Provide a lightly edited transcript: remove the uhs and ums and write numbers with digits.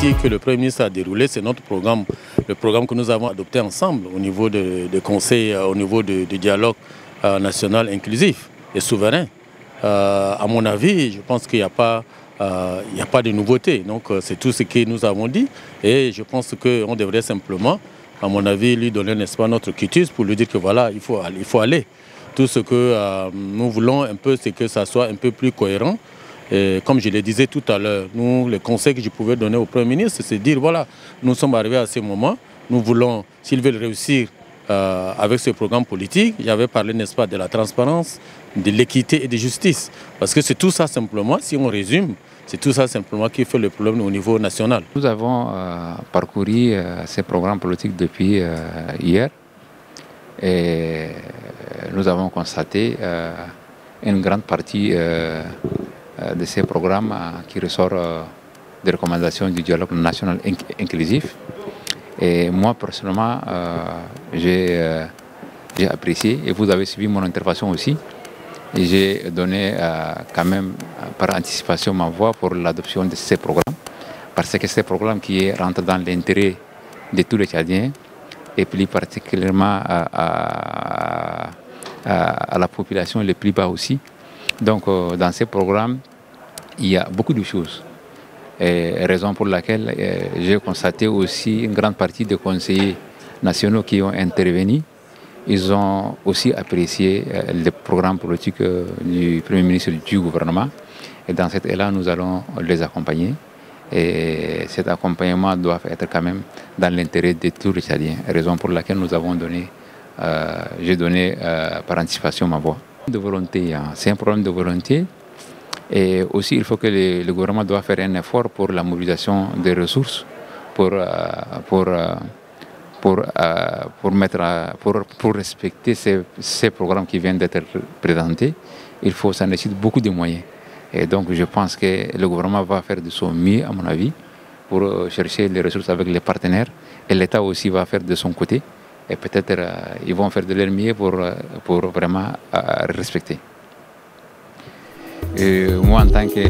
politique que le Premier ministre a déroulé, c'est notre programme, le programme que nous avons adopté ensemble au niveau de conseil, au niveau du dialogue national inclusif et souverain. À mon avis, je pense qu'il n'y a pas de nouveauté. Donc c'est tout ce que nous avons dit et je pense qu'on devrait simplement, à mon avis, lui donner, n'est-ce pas, notre quitus pour lui dire que voilà, il faut aller. Tout ce que nous voulons un peu, c'est que ça soit un peu plus cohérent. Et comme je le disais tout à l'heure, nous, le conseil que je pouvais donner au Premier ministre, c'est de dire, voilà, nous sommes arrivés à ce moment, nous voulons, s'ils veulent réussir avec ce programme politique, j'avais parlé, n'est-ce pas, de la transparence, de l'équité et de justice. Parce que c'est tout ça simplement, si on résume, c'est tout ça simplement qui fait le problème au niveau national. Nous avons parcouru ces programmes politiques depuis hier et nous avons constaté une grande partie de ces programmes qui ressort des recommandations du dialogue national inclusif. Et moi, personnellement, j'ai apprécié, et vous avez suivi mon intervention aussi, et j'ai donné quand même par anticipation ma voix pour l'adoption de ces programmes, parce que ces programmes qui rentrent dans l'intérêt de tous les Tchadiens, et plus particulièrement à la population les plus bas aussi. Donc dans ces programmes, il y a beaucoup de choses. Et raison pour laquelle j'ai constaté aussi une grande partie des conseillers nationaux qui ont intervenu. Ils ont aussi apprécié les programmes politiques du Premier ministre du gouvernement. Et dans cet élan, nous allons les accompagner. Et cet accompagnement doit être quand même dans l'intérêt de tous les Tchadiens. Raison pour laquelle nous avons donné, j'ai donné par anticipation ma voix. De volonté, hein. C'est un problème de volonté. Et aussi, il faut que le gouvernement doit faire un effort pour la mobilisation des ressources, pour respecter ces programmes qui viennent d'être présentés. Ça nécessite beaucoup de moyens. Et donc, je pense que le gouvernement va faire de son mieux, à mon avis, pour chercher les ressources avec les partenaires. Et l'État aussi va faire de son côté. Et peut-être ils vont faire de leur mieux pour vraiment respecter. Moi, en tant que